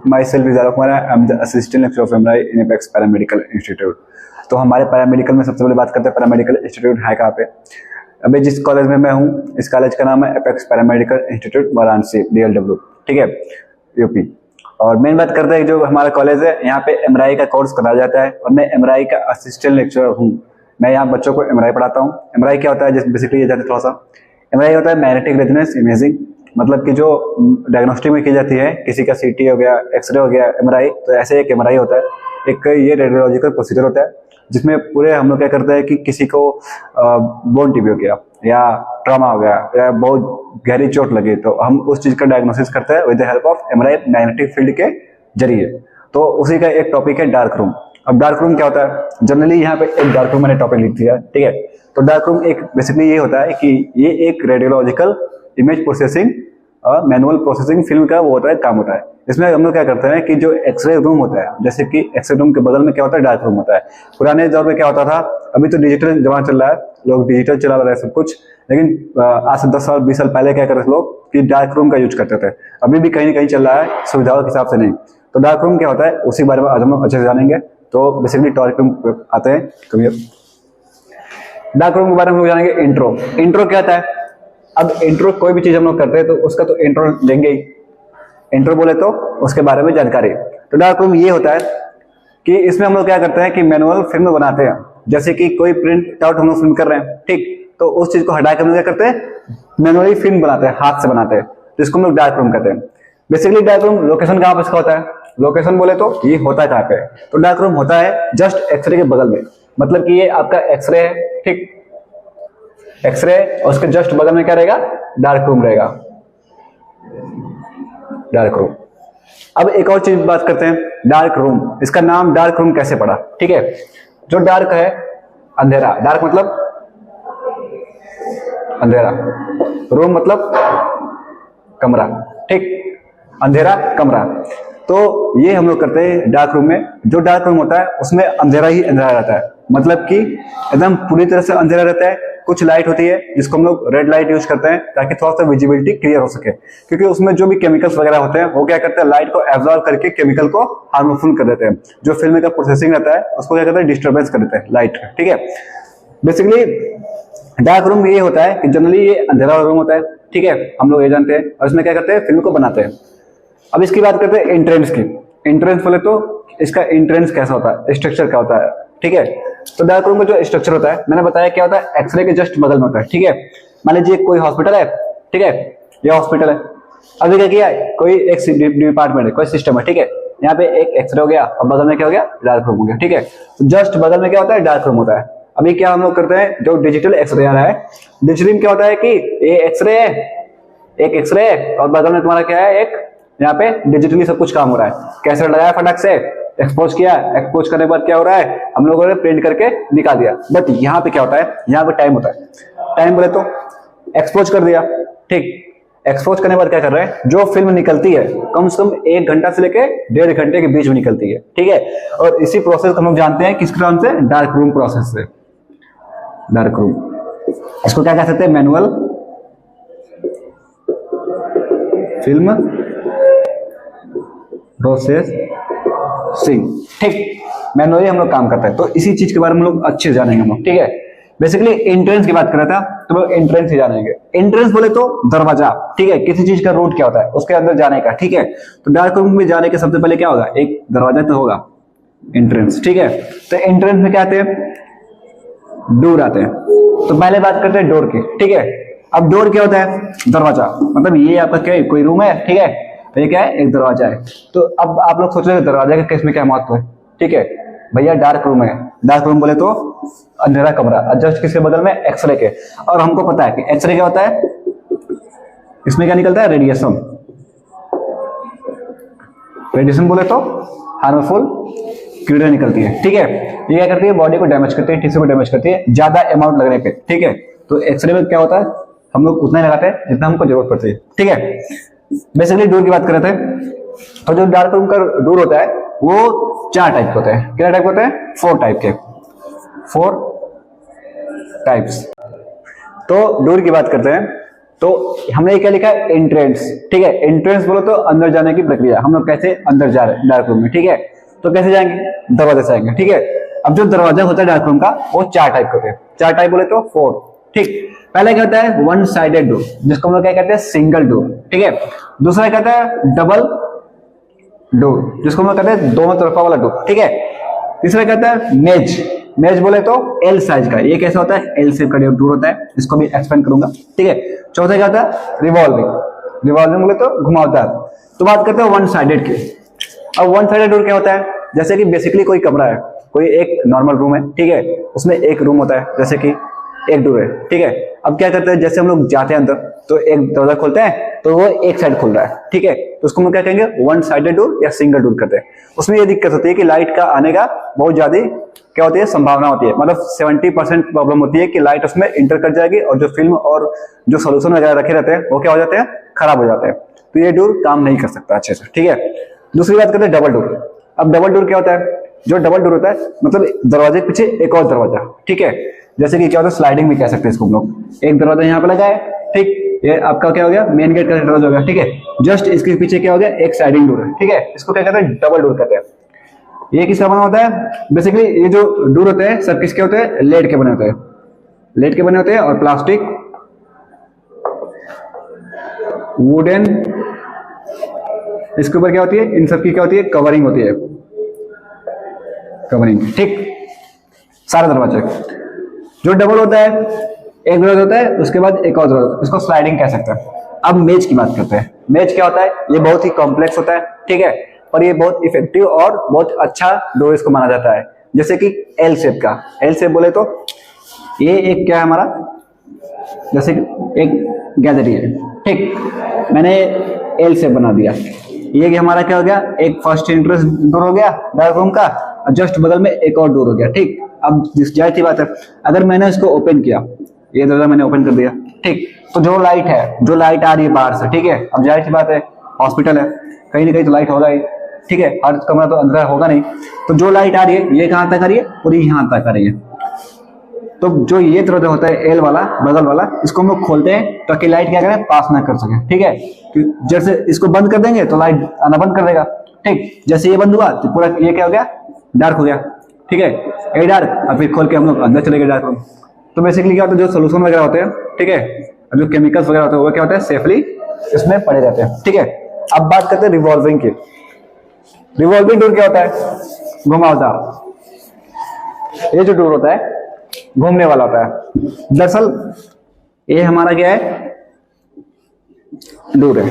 My self is Alok Kumar, I am the assistant lecturer of MRI in apex paramedical institute. तो हमारे paramedical में सबसे पहले बात करते हैं पैरामेडिकल इंस्टीट्यूट है कहाँ पे। अभी जिस कॉलेज में मैं हूँ इस कॉलेज का नाम है apex paramedical institute Varanasi DLW, ठीक है, यूपी। और मेन बात करते हैं जो हमारा कॉलेज है यहाँ पे एमआरआई का कोर्स कराया जाता है और मैं एमआरआई का असिस्टेंट लेक्चरर हूँ। मैं यहाँ बच्चों को एमआरआई पढ़ाता हूँ। एमआरआई क्या होता है, जैसे बेसिकली ये जानते थोड़ा सा। एमआरआई होता है मैग्नेटिक रेजोनेंस इमेजिंग, मतलब कि जो डायग्नोस्टिक में की जाती है, किसी का सीटी हो गया, एक्सरे हो गया, एमआरआई, तो ऐसे एक एमआरआई होता है। एक ये रेडियोलॉजिकल प्रोसीजर होता है जिसमें पूरे हम लोग क्या करते हैं कि किसी को बोन टीबी हो गया या ट्रॉमा हो गया या बहुत गहरी चोट लगी तो हम उस चीज का डायग्नोसिस करते हैं with the help of MRI magnetic field के जरिए। तो उसी का एक टॉपिक है डार्क रूम। अब डार्क रूम क्या होता है, जनरली यहाँ पे एक डार्क रूम मैंने टॉपिक लिख दिया, ठीक है। तो डार्क रूम एक बेसिकली ये होता है कि ये एक radiological image processing manual processing film का वो होता है, काम होता है। इसमें हम लोग क्या करते हैं कि जो एक्सरे रूम होता है, जैसे कि एक्सरे रूम के बगल में क्या होता है, डार्क रूम होता है। पुराने दौर में क्या होता था, अभी तो डिजिटल जमाना चल रहा है, लोग डिजिटल चला रहे हैं सब कुछ, लेकिन आज से 10 साल 20 साल पहले क्या करते थे लोग कि डार्क रूम का यूज करते थे। अभी भी कहीं ना कहीं चल रहा है, सुविधाओं के हिसाब से नहीं। तो डार्क रूम क्या होता है उसी बारे में आज हम लोग अच्छे से जानेंगे। तो बेसिकली डार्क रूम आते हैं कभी। डार्क रूम के बारे में हम लोग जानेंगे इंट्रो। इंट्रो क्या होता है, अब इंट्रो कोई भी चीज हम लोग करते हैं तो उसका तो इंट्रो लेंगे ही। इंट्रो बोले तो उसके बारे में जानकारी। तो डार्क रूम ये होता है कि इसमें हम लोग क्या करते हैं कि मैनुअल फिल्म बनाते हैं। जैसे कि कोई प्रिंट आउट हम लोग फिल्म कर रहे हैं, ठीक, तो उस चीज को हटा कर हम लोग क्या करते हैं, मैनुअली फिल्म बनाते हैं, हाथ से बनाते हैं, तो इसको हम लोग डार्क रूम कहते हैं। बेसिकली डार्क रूम लोकेशन कहाँ पर इसका होता है, लोकेशन बोले तो ये होता है कहाँ पे, तो डार्क रूम होता है जस्ट एक्सरे के बगल में। मतलब कि ये आपका एक्सरे है, ठीक, एक्सरे और उसके जस्ट बगल में क्या रहेगा, डार्क रूम रहेगा, डार्क रूम। अब एक और चीज बात करते हैं, डार्क रूम, इसका नाम डार्क रूम कैसे पड़ा, ठीक है। जो डार्क है अंधेरा, डार्क मतलब अंधेरा, रूम मतलब कमरा, ठीक, अंधेरा कमरा। तो ये हम लोग करते हैं डार्क रूम में। जो डार्क रूम होता है उसमें अंधेरा ही अंधेरा रहता है, मतलब कि एकदम पूरी तरह से अंधेरा रहता है। कुछ लाइट होती है जिसको हम लोग रेड लाइट यूज करते हैं ताकि थोड़ा सा विजिबिलिटी क्लियर हो सके, क्योंकि उसमें जो भी केमिकल्स वगैरह होते हैं वो क्या करते हैं, लाइट को एब्जॉर्ब करके केमिकल को हार्मफुल कर देते हैं। जो फिल्म का प्रोसेसिंग रहता है उसको क्या करते हैं, डिस्टर्बेंस कर देते हैं लाइट, ठीक है। बेसिकली डार्क रूम ये होता है कि जनरली ये अंधेरा रूम होता है, ठीक है, हम लोग ये जानते हैं। और इसमें क्या करते हैं, फिल्म को बनाते हैं। अब इसकी बात करते हैं एंट्रेंस की। एंट्रेंस बोले तो इसका एंट्रेंस कैसा होता है, स्ट्रक्चर क्या होता है, ठीक है। तो डार्क रूम का जो स्ट्रक्चर होता है मैंने बताया क्या होता है, एक्सरे के जस्ट बगल में होता है, ठीक है। मान लीजिए कोई हॉस्पिटल है, ठीक है, ये हॉस्पिटल है। अभी क्या किया है, कोई एक डिपार्टमेंट है, कोई सिस्टम है, ठीक है। यहाँ पे एक एक्सरे हो गया और बगल में क्या हो गया, डार्क रूम हो गया, ठीक है। तो जस्ट बगल में क्या होता है, डार्क रूम होता है। अभी क्या हम लोग करते हैं, जो डिजिटल एक्सरे आ रहा है, डिजिटल में क्या होता है कि ये एक्सरे है, एक एक्सरे है और बगल में तुम्हारा क्या है, एक यहाँ पे डिजिटली सब कुछ काम हो रहा है। कैसे लगाया, फटाक से एक्सपोज किया, एक्सपोज करने के बाद क्या हो रहा है, हम लोगों ने प्रिंट करके निकाल दिया। बट यहाँ पे क्या होता है, यहाँ पे टाइम होता है। टाइम बोले तो एक्सपोज कर दिया, ठीक, एक्सपोज करने के बाद क्या कर रहे हैं, जो फिल्म निकलती है कम से कम 1 घंटा से लेके 1.5 घंटे के बीच में निकलती है, ठीक है। और इसी प्रोसेस को हम लोग जानते हैं किसके नाम से, डार्क रूम प्रोसेस से। डार्क रूम, इसको क्या कह सकते हैं, मैनुअल फिल्म प्रोसेसिंग, ठीक, मैनुअली हम लोग काम करते हैं। तो इसी चीज के बारे में हम लोग अच्छे से जानेंगे हम लोग, ठीक है। बेसिकली एंट्रेंस की बात कर रहा था तो लोग एंट्रेंस ही जानेंगे। एंट्रेंस बोले तो दरवाजा, ठीक है, किसी चीज का रूट क्या होता है उसके अंदर जाने का, ठीक है। तो डार्क रूम में जाने के सबसे पहले क्या होगा, एक दरवाजा तो होगा, एंट्रेंस, ठीक है। तो एंट्रेंस में क्या आते हैं, डोर आते हैं। तो पहले बात करते हैं डोर की, ठीक है। अब डोर क्या होता है, दरवाजा, मतलब ये आपका क्या है, कोई रूम है, ठीक है, तो ये क्या है, एक दरवाजा है। तो अब आप लोग सोच रहे हैं दरवाजा का केस में क्या महत्व है, ठीक है भैया, डार्क रूम है। डार्क रूम बोले तो अंधेरा कमरा, जस्ट किसके बगल में, एक्सरे के। और हमको पता है कि एक्सरे क्या होता है, इसमें क्या निकलता है, रेडिएशन। रेडिएशन बोले तो हार्मफुल किरणें निकलती है, ठीक है। ये क्या करती है, बॉडी को डैमेज करती है, टिश्यू को डैमेज करती है ज्यादा अमाउंट लगने पे, ठीक है। तो एक्सरे में क्या होता है, हम लोग उतना ही लगाते हैं जितना हमको जरूरत पड़ती है, ठीक है। बेसिकली डोर की बात कर रहे थे, तो जो डार्क रूम का डोर होता है वो 4 टाइप के होते हैं। कितने टाइप होते हैं, 4 टाइप के, 4 टाइप्स। तो डोर की बात करते हैं तो हमने क्या लिखा है, एंट्रेंस। ठीक है, एंट्रेंस बोलो तो अंदर जाने की प्रक्रिया, हम लोग कैसे अंदर जा रहे हैं डार्क रूम में। ठीक है, तो कैसे जाएंगे, दरवाजे से आएंगे। ठीक है, अब जो दरवाजा होता है डार्क रूम का वो 4 टाइप के होते हैं। 4 टाइप बोले तो 4। ठीक, पहला क्या होता है, वन साइडेड डोर, जिसको हम लोग क्या कहते हैं, सिंगल डोर। ठीक है, दूसरा कहता है डबल डोर, जिसको हम लोग कहते हैं दोनों तरफा वाला डोर। ठीक है, तीसरा कहता है मेज। मेज बोले तो एल साइज का, ये कैसा होता है, एल शेप का डोर होता है, इसको भी एक्सपेंड करूंगा। ठीक है, चौथा क्या होता है, रिवॉल्विंग। रिवॉल्विंग बोले तो घुमावदार। तो बात करते हैं वन साइडेड की। अब वन साइडेड डोर क्या होता है, जैसे कि बेसिकली कोई कमरा है, कोई एक नॉर्मल रूम है। ठीक है, उसमें एक रूम होता है, जैसे कि एक डोर है। ठीक है, अब क्या करते हैं, जैसे हम लोग जाते हैं अंदर तो एक दरवाजा खोलते हैं तो वो एक साइड खुल रहा है। ठीक है, तो उसको हम क्या कहेंगे, वन साइडेड डोर या सिंगल डोर करते हैं। उसमें ये दिक्कत होती है कि लाइट का आने का बहुत ज्यादा क्या होती है, संभावना होती है। मतलब 70% प्रॉब्लम होती है कि लाइट उसमें इंटर कर जाएगी और जो फिल्म और जो सोल्यूशन वगैरह रखे रहते हैं वो क्या हो जाते हैं, खराब हो जाते हैं। तो ये डोर काम नहीं कर सकता अच्छे से। ठीक है, दूसरी बात करते हैं डबल डोर। अब डबल डोर क्या होता है, जो डबल डोर होता है मतलब दरवाजे के पीछे एक और दरवाजा। ठीक है, जैसे कि क्या होता है, स्लाइडिंग भी कह सकते हैं इसको हम लोग। एक दरवाजा यहाँ पे लगा है, ठीक, ये आपका क्या हो गया, मेन गेट का दरवाजा हो गया। ठीक है, जस्ट इसके पीछे क्या हो गया, एक साइडिंग डोर है। ठीक है, इसको क्या कहते हैं, डबल डोर कहते हैं। ये किसका बना होता है, बेसिकली ये जो डोर होते हैं सब किसके होते हैं, लेड के बने होते हैं। लेड के बने होते हैं और प्लास्टिक, वुडन, इसके ऊपर क्या होती है, इन सब की क्या होती है, कवरिंग होती है, कवरिंग। ठीक, सारे दरवाजे। जो डबल होता है, एक दरवाजा होता है, उसके बाद एक और दरवाजा, इसको स्लाइडिंग कह सकते हैं। अब मेज की बात करते हैं। मेज क्या होता है, ये बहुत ही कॉम्प्लेक्स होता है। ठीक है, पर ये बहुत इफेक्टिव और बहुत अच्छा डोर इसको माना जाता है। जैसे कि एल शेप का, एल शेप बोले तो ये एक क्या है हमारा, जैसे कि एक गैलरी है। ठीक, मैंने एल शेप बना दिया। ये हमारा क्या हो गया, एक फर्स्ट एंट्रेंस डोर हो गया डार्क रूम का, जस्ट बगल में एक और डोर हो गया। ठीक, अब जाहिर सी बात है, अगर मैंने इसको ओपन किया, ये दरवाजा मैंने ओपन कर दिया, ठीक, तो जो लाइट है, जो लाइट आ रही है बाहर से, ठीक है, अब जाहिर सी बात है हॉस्पिटल है, कहीं ना कहीं तो लाइट होगा ही। ठीक है, हर कमरा तो अंदर होगा नहीं, तो जो लाइट आ रही है ये कहां तक आ रही है, पूरी यहां तक आ रही है। तो जो ये दरवाजा होता है एल वाला, बगल वाला, इसको हम लोग खोलते हैं ताकि लाइट क्या करे, पास ना कर सके। ठीक है, जैसे इसको बंद कर देंगे तो लाइट आना बंद कर देगा। ठीक, जैसे ये बंद हुआ तो पूरा ये क्या हो गया, डार्क हो गया। ठीक है, ये डार्क, और फिर खोल के हम लोग अंदर चले गए डार्क रूम। तो बेसिकली क्या होता है, जो सोल्यूशन वगैरह होते हैं, ठीक है, जो केमिकल्स वगैरह होते हैं वो क्या होता है, सेफली इसमें पड़े रहते हैं। ठीक है, अब बात करते हैं रिवॉल्विंग की। रिवॉल्विंग डोर क्या होता है, घुमावदार। ये जो डोर होता है घूमने वाला होता है। दरअसल ये हमारा क्या है, डोर है।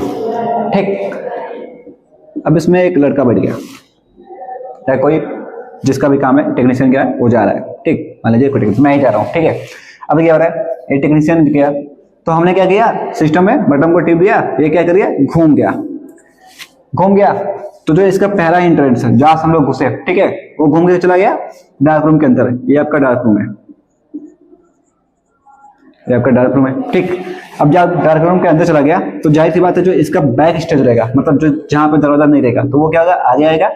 ठीक, अब इसमें एक लड़का बैठ गया, या कोई जिसका भी काम है, टेक्नीशियन क्या है वो जा रहा है। ठीक, मान लीजिए मैं ही जा रहा हूँ। ठीक है, अब क्या हो रहा है, ये टेक्नीशियन गया तो हमने क्या किया, सिस्टम में बटन को टिप दिया, ये क्या कर गया, घूम गया। घूम गया तो जो इसका पहला एंट्रेंस है जहां हम लोग घुसे, ठीक है, वो घूम के चला गया डार्क रूम के अंदर। ये आपका डार्क रूम है, ये आपका डार्क रूम है। ठीक, अब जब डार्क रूम के अंदर चला गया तो जाहिर सी बात है जो इसका बैक स्टेज रहेगा, मतलब जो जहां पे दरवाजा नहीं रहेगा, तो वो क्या होगा, आगे आएगा,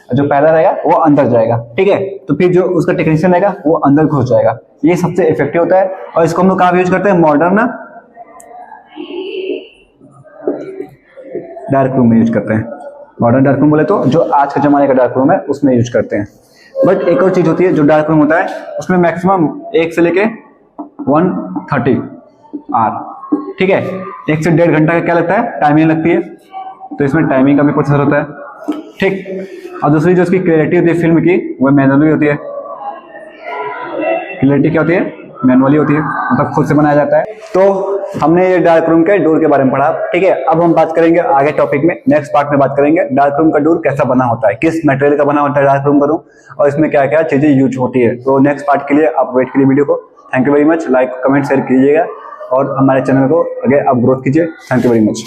जो पहला रहेगा वो अंदर जाएगा। ठीक है, तो फिर जो उसका टेक्नीशियन रहेगा वो अंदर घुस जाएगा। ये सबसे इफेक्टिव होता है और इसको हम लोग कहाँ यूज करते हैं, मॉडर्न डार्क रूम में यूज करते हैं। मॉडर्न डार्क रूम बोले तो जो आज के जमाने का डार्क रूम है उसमें यूज करते हैं। बट एक और चीज होती है, जो डार्क रूम होता है उसमें मैक्सिमम 1 से लेके 130 आवर, ठीक है, 1 से 1.5 घंटा का क्या लगता है, टाइमिंग लगती है। तो इसमें टाइमिंग का भी प्रोसेसर होता है। ठीक, और दूसरी जो उसकी क्लैरिटी होती है फिल्म की, वो मैनुअली होती है। क्लैरिटी क्या होती है, मैनुअली होती है, मतलब खुद से बनाया जाता है। तो हमने ये डार्क रूम के डोर के बारे में पढ़ा। ठीक है, अब हम बात करेंगे आगे टॉपिक में, नेक्स्ट पार्ट में बात करेंगे डार्क रूम का डोर कैसा बना होता है, किस मटेरियल का बना होता है डार्क रूम का डोर, और इसमें क्या क्या चीजें यूज होती है। तो नेक्स्ट पार्ट के लिए आप वेट कीजिए वीडियो को। Thank you very much, like comment share कीजिएगा और हमारे चैनल को आगे आप ग्रोथ कीजिए। Thank you very much.